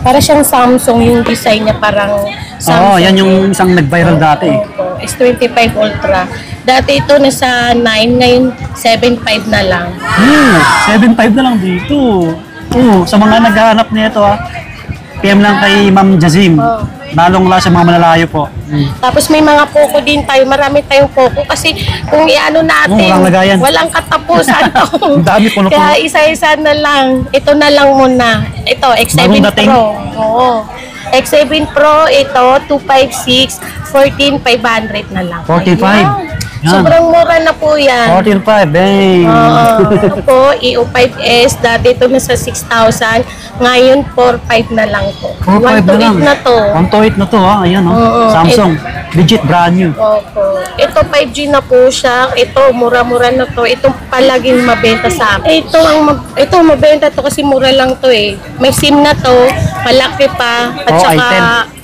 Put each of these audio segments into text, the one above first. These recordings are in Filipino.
Para siyang Samsung yung design niya, parang Samsung. yan yung isang nag-viral dati. S25 Ultra. Dati ito nasa 9, ngayon 7.5 na lang. 7.5 na lang dito. Sa mga naghahanap nito PM lang kay Ma'am Jazim. Lalong sa mga malalayo po. Tapos may mga Poco din tayo. Marami tayong Poco kasi kung iano natin, walang katapusan to. Ang dami po. Kaya isa-isa na lang. Ito na lang muna. Ito, X7 Pro. Oo. X7 Pro, ito, 256, 14,500 na lang. 45. Sobrang mura na po yan. 14.5, Ito po, EO5S. Dati ito nasa 6,000. Ngayon, 4,500 na lang po. 4,500 na to. 128 na to, Ayan, Samsung. Legit, brand new. Opo. Ito, 5G na po siya. Ito, mura-mura na to. Ito palaging mabenta sa akin. Ito, mabenta to kasi mura lang to eh. May SIM na to. Malaki pa. At saka,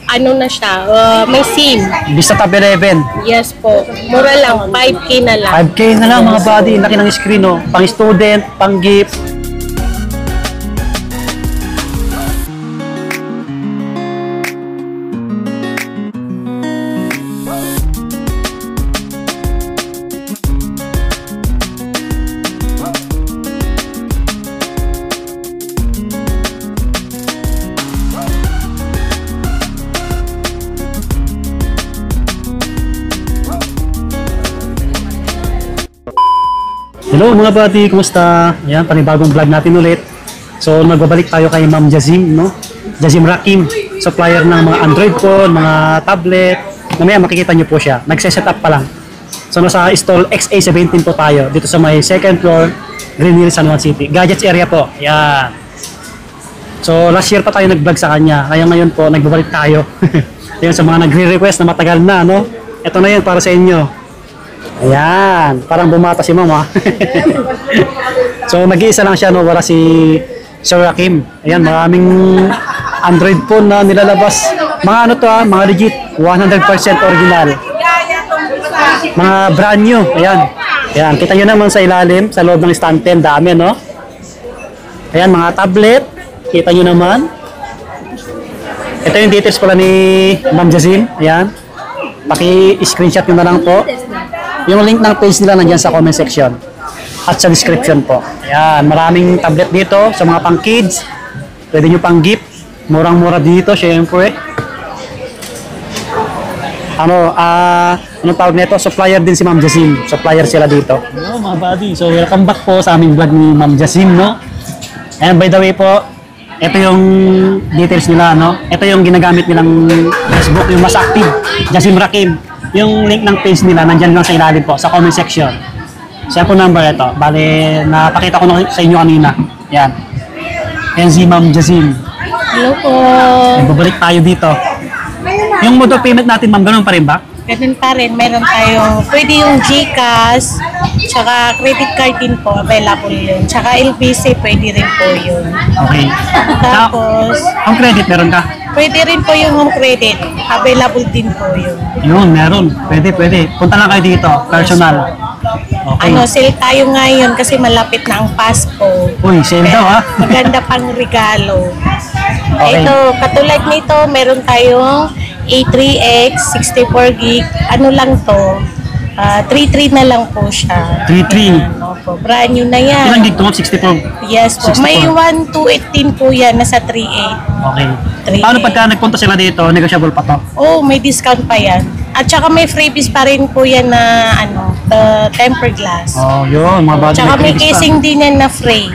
ano na siya, may SIM. Vista Tab 11. Yes po. Mura lang, 5K na lang. 5K na lang mga buddy. Laki ng screen, Pang student, pang gift. Hello mga buddy, kumusta? Ayan, panibagong vlog natin ulit. So, magbabalik tayo kay Ma'am Jazim, Jazim Rakim, supplier ng mga Android phone, mga tablet. Mamaya makikita nyo po siya. Nagse-set up pa lang. So, nasa stall XA17 po tayo. Dito sa may second floor, Green Hills, San Juan City. Gadgets area po. Ayan. So, last year pa tayo nag-vlog sa kanya. Kaya ngayon po, nagbabalik tayo. Ayan, sa mga nagre-request na matagal na, Ito na yan para sa inyo. Ayan, parang bumata si Mama. So, nag-iisa lang siya, wala si Sir Rakim. Ayan, maraming Android phone na nilalabas. Mga mga legit, 100% original. Mga brand new, ayan. Ayan, kita nyo naman sa ilalim, sa loob ng stand 10, dami, Ayan, mga tablet, kita nyo naman. Ito yung details pala ni Ma'am Jazim, ayan. Paki-screenshot nyo na lang po. Yung link ng page nila nandyan sa comment section at sa description po. Ayan, maraming tablet dito sa mga pang kids. Pwede nyo pang gift. Murang-mura dito, syempre. Anong tawag nito? Supplier din si Ma'am Jazim. Supplier sila dito. Mga buddy, so welcome back po sa aming vlog ni Ma'am Jazim, And by the way po, ito yung details nila, Ito yung ginagamit nilang Facebook, yung mas active, Jazim Rakim. Yung link ng page nila, nandyan lang sa ilalim po, sa comment section. Cellphone number ito. Bale, napakita ko na sa inyo kanina. Yan. Yan si Ma'am Jazim. Hello po. Babalik tayo dito. Yung mode of payment natin, Ma'am, ganun pa rin ba? Ganun pa rin. Meron tayong, pwede yung GCash, tsaka credit card din po, available yun. Tsaka LBC, pwede rin po yun. Okay. Tapos, ang credit, meron ka? Pwede rin po yung home credit. Available din po yun. Yun, meron. Pwede. Punta lang kayo dito, personal. Okay. Sale tayo ngayon kasi malapit na ang Pasko. Uy, sale daw Maganda pang regalo. Okay. Ito, katulad nito, meron tayong A3X, 64 gig. Ano lang to? 3.3 na lang po siya. 3.3? Opo, brand new na yan. Ilang gig to? 64? Yes po. 64. May 1,218 po yan, nasa 3.8. Okay. 3.8. Paano pagka nagpunta sila dito, negotiable pa to? Oh, may discount pa yan. At saka may freebies pa rin po yan na tempered glass. Oh, yun. Mga body. Tsaka may casing din yan na free.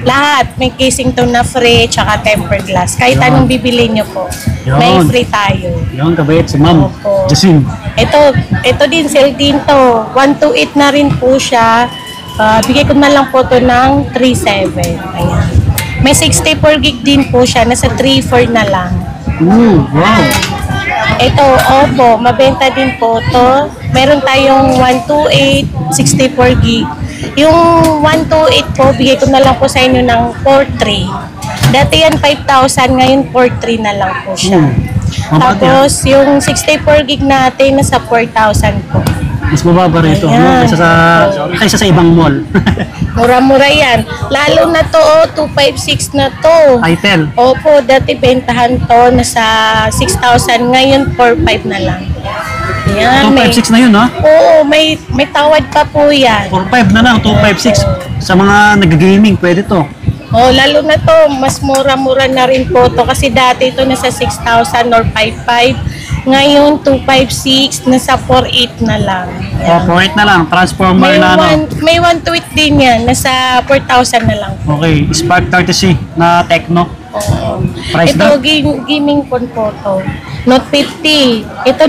Lahat. May casing to na free, tsaka tempered glass. Kahit anong bibili nyo po, may free tayo. Yun, kabait si Ma'am Jazim. Ito din, sale din to. 128 na rin po siya. Bigay ko na lang po to ng 3.7. Ayan. May 64 gig din po siya. Nasa 3.4 na lang. Wow. Ito, Oppo. Mabenta din po to. Meron tayong 128, 64 gig. Yung 128 po, bigay ko na lang po sa inyo ng 4.3. Dati yan 5,000, ngayon 4.3 na lang po siya. Tapos, yung 64 gig natin, nasa 4,000 po. Mas mababa rito, kaysa sa ibang mall. Mura-mura yan. Lalo na to, 256 na to. Itel. Opo, dati bentahan to, nasa 6,000. Ngayon, 4,500 na lang. Yan, 256 na yun, ha? Oo, may tawad pa po yan. 4.5 na lang, 256. Sa mga nag-gaming, pwede to. Oh, lalo na to, mas mura-mura na rin po to kasi dati ito nasa 6,000 or 5,500. Ngayon 256 nasa 4,800 na lang. O, 4.8 na lang, transformer na ano. May 128 din yan, nasa 4,000 na lang. Okay, Spark 30C na Tecno. Oo. Price Ito drop? gaming phone po to. Note 50. Ito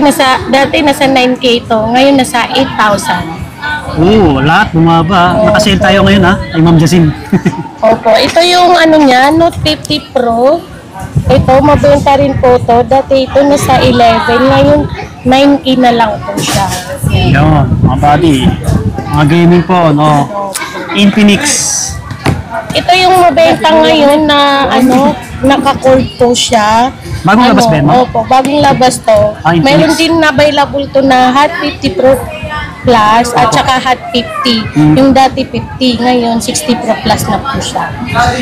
dati nasa 9K to, ngayon nasa 8,000. Oo, lahat bumaba. Nakasale tayo ngayon, ha? Ay, Ma'am Jacim. Opo, ito yung ano niya, Note 50 Pro. Ito, mabenta rin po to. Dati ito nasa 11, ngayon 9K na lang po siya. Yun, mga buddy. Mga gaming po, no? Infinix. Ito yung mabenta ngayon na ano, naka-cord po siya. Bagong labas ba yan, ma'am? Opo, bagong labas to. Ah, Infinix. Meron din na available to na Hot 50 Pro Plus at saka Hot 50. Yung dati 50, ngayon 60 Pro Plus na po siya.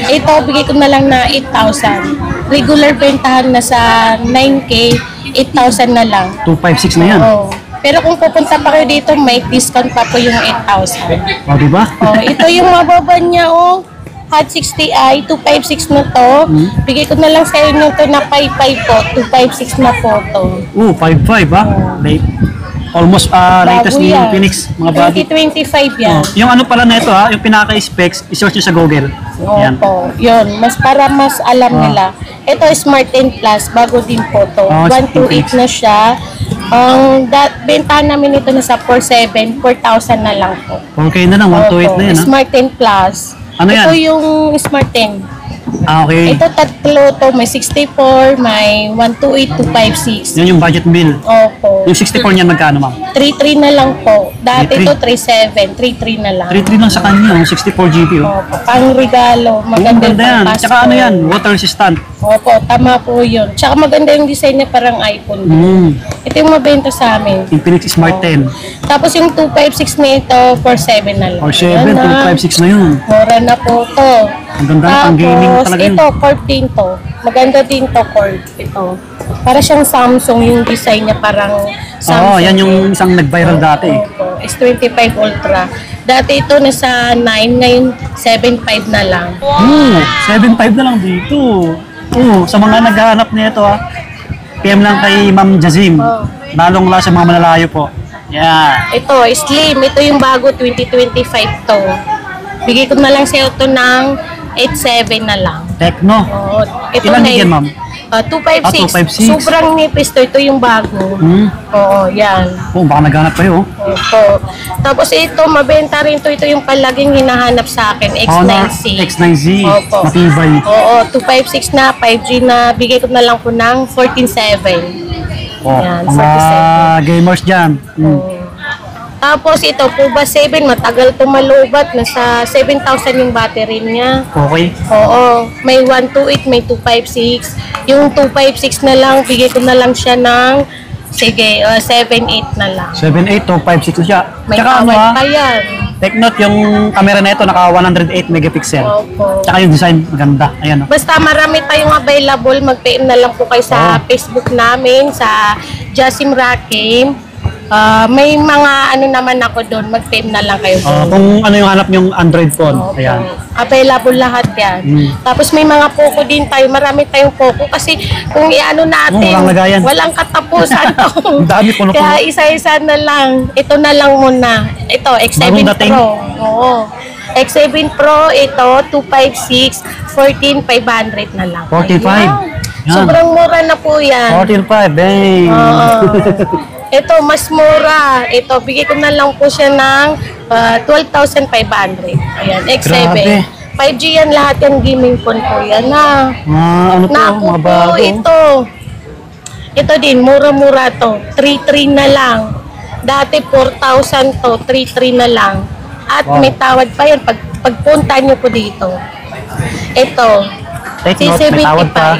Ito, bigay ko na lang na 8,000. Regular bentahan na sa 9K, 8,000 na lang. 256 na yan. Oo. Pero kung pupunta pa kayo dito, may discount pa po yung 8,000. O, diba? Oh, ito yung mababa niya, oh. Hot 60i, 256 na to. Bigay ko na lang sa inyo to na 55 po. 256 na po to. 5.5, ha? Late. Almost latest Bago ni yan. Infinix, mga buddy. 2025 yan. Yung ano pala na ito, ha? Yung pinaka-specs, isearch nyo sa Google. Yan. Opo, yun. Para mas alam nila. Ito, Smart 10 Plus, bago din po to. Oh, 128 na siya. Ang bentahan namin ito nasa 4,700, 4,000 na lang po. 4K na lang, 128 na yan, ha? Smart 10 Plus. Ano yan? Ito yung Smart 10. Okay. Ito tatlo to, may 64, may 128, 256. Yan yung budget bill. Opo. Yung 64 niyan magkano, ma'am? 3,300 na lang po. Dati 3,300. ito 3,700, 3,300 na lang. 3.3 lang sa kanya, yung 64 GB, oh. Opo, pang regalo. Maganda Maganda yan. pang Tsaka ano yan, water resistant. Opo, tama po yun. Tsaka maganda yung design niya, parang iPhone. Ito yung mabenta sa amin. Infinix Smart 10. Tapos yung 256 na ito, 4,700 na lang. Or 7, Ayan na. 256 na yun. Mura na po to. Ang ganda na pang gaming Tapos talaga yun. ito, cord din to. Maganda din to, cord. Ito. Para siyang Samsung yung design niya, parang Samsung. Oo, yan yung isang nag-viral dati. Opo, S25 Ultra. Dati ito nasa 9, ngayon 7.5 na lang. 7.5 na lang dito. Sa mga naghahanap nito, ha. PM lang kay Ma'am Jazim. Oh. Lalong la sa mga malalayo po. Yeah. Ito, slim. Ito yung bago 2025 to. Bigay ko na lang sa ito ng 8.7 na lang. Tecno. Oo. Ito Ilan na gig yan, ma'am? 256. 256. Sobrang nipis to. Ito yung bago. Oo, yan. Baka naghanap kayo. Opo. Tapos ito, mabenta rin to. Ito yung palaging hinahanap sa akin. Honor X9C. X9Z. Opo. Matibay. Oo, 256 na, 5G na. Bigay ko na lang po ng 14.7. Yan, Mga 47. gamers dyan. Tapos ito, Puba 7, matagal to malubat. Nasa 7,000 yung battery niya. Okay. Oo, may 128, may 256. Yung 256 na lang, bigay ko na lang siya ng, sige, 7.8 na lang. 7.8 to 5.6 siya. May Tsaka ano, tawad ha? pa yan. Technote yung camera na ito, naka 108 megapixel. Opo. Tsaka yung design, maganda. Ayan, oh. Basta marami tayong available, mag-PM na lang po kayo sa Facebook namin, sa Jasim Rakim. May mga ano naman ako doon, mag-PM na lang kayo doon. Kung ano yung hanap yung Android phone. Opo. Ayan. Available lahat yan. Tapos may mga Poco din tayo. Marami tayong Poco kasi kung i-ano natin, walang lagayan. walang katapusan to. Ang dami, puno-puno. Kaya isa-isa na lang. Ito na lang muna. Ito, X7 Bagong dating? Pro. Oo. X7 Pro, ito, 256, 14,500 na lang. 45. Ayan. Yan. Sobrang mura na po yan. 14.5, bang! Oo. Ito, mas mura. Ito, bigay ko na lang po siya ng 12,500. Ayan, X7. Grabe. 5G yan lahat yung gaming phone po yan na. Ano to, Naku mga po, bago. ito din, mura-mura to. 3,300 na lang. Dati 4,000 to, 3,300 na lang. At Wow. may tawad pa yan pagpunta nyo po dito. Ito, Technote, may tawad pa.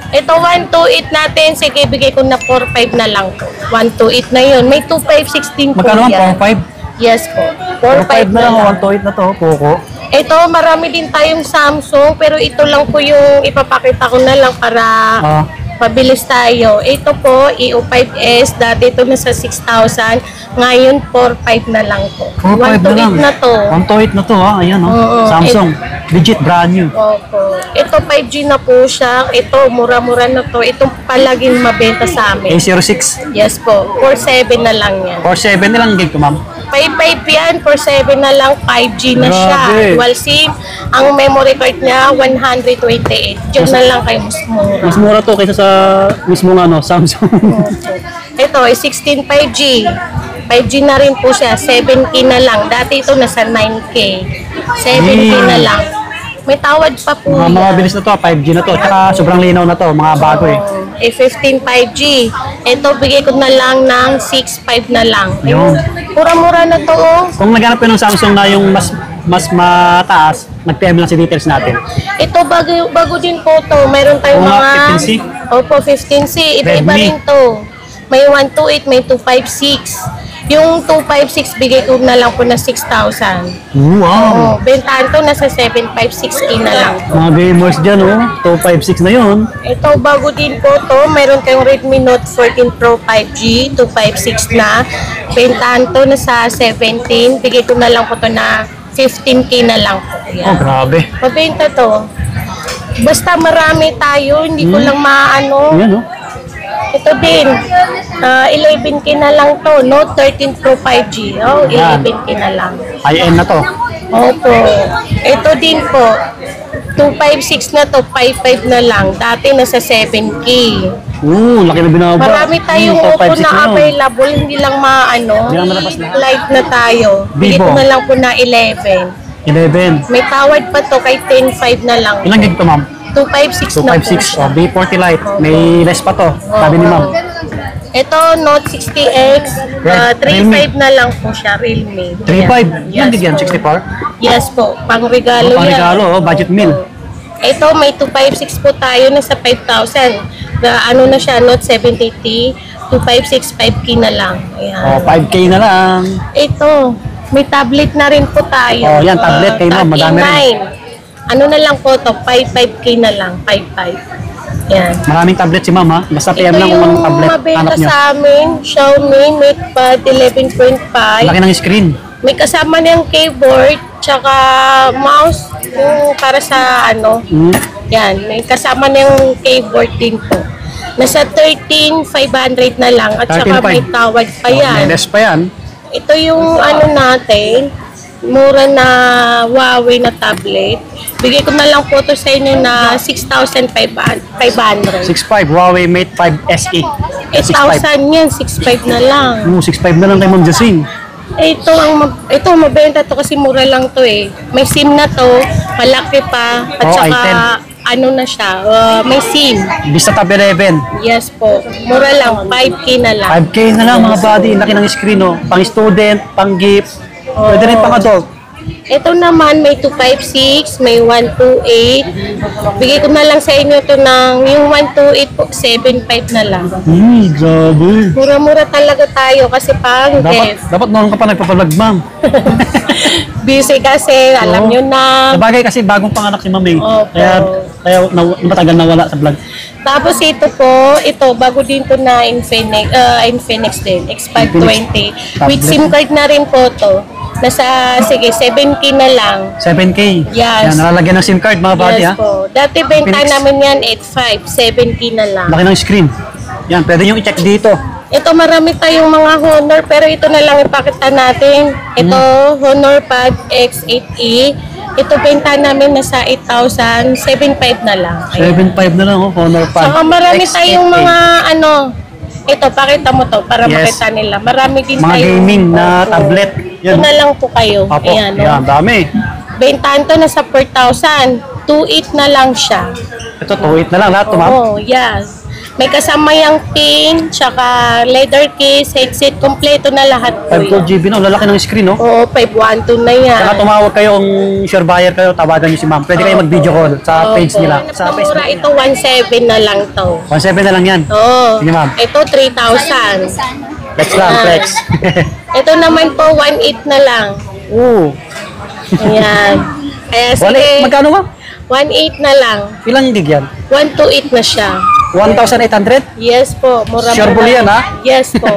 Ito 128 natin, sige bigay ko na 45 na lang po. 128 na yun. May 2516 po Magkano yan. ang 4.5? Yes po. 4.5 4.5 na lang, na lang. 128 na to, Poco. Ito, marami din tayong Samsung, pero ito lang po yung ipapakita ko na lang para Ah, pabilis tayo. Ito po, EO5S, dati ito nasa 6,000, ngayon 4.5 na lang po. 4.5 na lang. 128 na to. 128 na to, ha? Ayan, oh. Oo. Samsung. Legit, brand new. Opo. Ito 5G na po siya. Ito, mura-mura na to. Itong palaging mabenta sa amin. A06. Yes po, 4.7 na lang yan. 47 na lang gig ko, ma'am. 5.5 yan, 4.7 na lang, 5G na siya. Grabe. Dual SIM, ang memory card niya, 128. Diyan na lang kayo mas mura. Mas mura to kaysa sa mismo ano, Samsung. Ito ay 16 5G. 5G na rin po siya, 7K na lang. Dati ito nasa 9K. 7K na lang. May tawad pa po mga bilis na to, 5G na to. Tsaka sobrang linaw na to, mga bago eh. A15 5G. Ito, bigay ko na lang ng 6.5 na lang. Yun. Mura-mura na to, oh. Kung naghanap kayo ng Samsung na yung mas mataas, mag-PM lang si details natin. Ito, bago din po to. Mayroon tayong Oo nga, mga... 15C. Opo, 15C. Iba-iba Redmi. rin to. May 128, may 256. Yung 256, bigay ko na lang po na 6,000. Wow! Bentahan to, nasa 756K na lang. Mga gamers dyan, oh. 256 na yun. Ito, bago din po to. Mayroon kayong Redmi Note 14 Pro 5G, 256 na. Bentahan to, nasa 17. Bigay ko na lang po to na 15K na lang po. Oh, Yan. grabe. Mabenta to. Basta marami tayo, hindi ko lang maano. Ayan, oh. Ito din, 11K na lang to, Note 13 Pro 5G. Oh, Yan. 11K na lang. High-end na to. Opo. Ito din po, 256 na to, 55 na lang. Dati nasa 7K. Laki na binaba. Marami tayong Oppo 256 na yun. available, hindi lang maano. Hindi lang malabas lahat. Light na tayo. Bigay ko Vivo. na lang po na 11. 11. May tawad pa to kay 10.5 na lang. Ilang gig to, ma'am? 256 na po 256. siya. Oh, B40 Lite. May less pa to. Sabi ni ma'am. Ito, Note 60X, Realme. 3.5 na lang po siya, Realme. 3.5. Ilang gig yan? po. 64? Yes po, pang regalo Pang yan. regalo, oh, budget meal. Ito, may 256 po tayo, nasa 5,000. Ano na siya, Note 780, 256, 5K na lang. Oh, Ayan. 5K na lang. Ito, may tablet na rin po tayo. Oh, yan, tablet kay ma'am, madami rin. Ano na lang po to, 5K na lang, 5.5. Yan. Maraming tablet si ma'am, ha? Basta PM Ito lang kung anong yung tablet mabenta hanap nyo. sa amin, Xiaomi MatePad 11.5. Laki ng screen. May kasama niyang keyboard, tsaka mouse, yung para sa ano. Yan, may kasama niyang keyboard din po. Nasa 13,500 na lang at saka 13,500. may tawad pa May yan. less pa yan. Ito yung ano natin, mura na Huawei na tablet. Bigay ko na lang po to sa inyo na 6,500. 6.5 Huawei Mate 5 SE. 8,000 yan, 6,500 na lang. 6.5 na lang kay Ma'am Jasing. Ito mabenta to kasi mura lang to eh. May SIM na to, malaki pa, at Oh, saka item. ano na siya, may SIM. Vista Tab 11. Yes po, mura lang, 5K na lang. 5K na lang mga buddy. Laki ng screen, oh. Pang student, pang gift. Pwede rin pang adult. Ito naman may 256, may 128. Bigay ko na lang sa inyo to ng yung 128 po, 7.5 na lang. Grabe. Mura-mura talaga tayo kasi pang gift. Dapat noon ka pa nagpapalag, ma'am. Busy kasi, alam Oo. nyo na. Sabagay kasi bagong panganak si ma'am eh. Opo. Kaya matagal nawala sa vlog. Tapos ito po, bago din to na Infinix din, X520. With Tablet. SIM card na rin po to. Sige, 7K na lang. 7K. Yan, Yes. nalalagyan ng SIM card mga buddy, ha. Yes po. Dati benta Infinix. namin yan 8.5, 7K na lang. Laki ng screen. Yan, pwede nyo i-check dito. Ito marami tayong mga Honor pero ito na lang ipakita natin. Ito Honor Pad X8e. Ito benta namin nasa 8,000, 7.5 na lang. Ayan. 7.5 na lang, oh. Honor Pad. Saka marami X8A. tayong mga ito, pakita mo to para Yes. makita nila. Marami din Mga tayong gaming na Opo. tablet. Ito na lang po kayo. Apo, Ayan, yan, dami. Bentahan to nasa 4,000. 2.8 na lang siya. Ito, 2.8 na lang lahat, ma'am. Oo, yes. May kasama yung pin, tsaka leather case, headset, kompleto na lahat po 512 yun. GB na, lalaki ng screen, oh. Oo, 512 na yan. Saka tumawag kayo, kung sure buyer kayo, tawagan nyo si ma'am. Pwede kayo mag-video call sa page Opo. nila. Sa Mura Facebook. ito, 1.7 na lang to. 1.7 na lang yan. Oo. Sige, ma'am. Ito, 3,000. Flex lang, flex. Ito naman po, 1.8 na lang. Oo. Ayan. Kaya Wala, sige, magkano ma'am? 1.8 na lang. Ilang gig yan? 128 na siya. 1,800? Yes po, mura Sure po yan, ha? Yes po.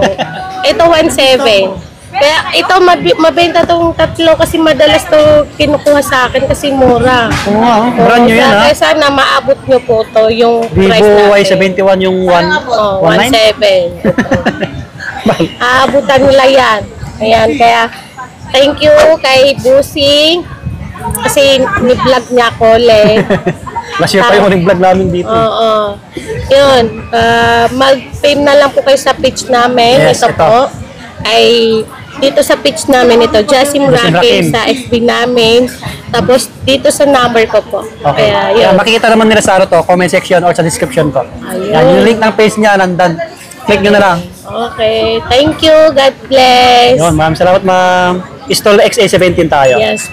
Ito 1.7. Kaya ito mabenta tong tatlo kasi madalas to kinukuha sa akin kasi mura. Oo nga, brand new yan ha. Kaya sana maabot nyo po to yung price Vivo natin. Y71 yung 1.19? 1.7. Aabutan nila yan. Ayan, kaya thank you kay Busing kasi ni-vlog niya ako ulit. Last year pa yung huling vlog namin dito. Oo. Yun, mag-pay na lang po kayo sa page namin. Yes, ito po. Ay dito sa page namin ito, Jasim Rakim. Rakim sa FB namin. Tapos dito sa number ko po. Okay. Kaya Kaya yun. makikita naman nila sa comment section or sa description ko. Ayun. Yan, yung link ng page niya nandan. Click nyo na lang. Okay. Thank you. God bless. Yun, ma'am. Salamat ma'am. Istol XA17 tayo. Yes.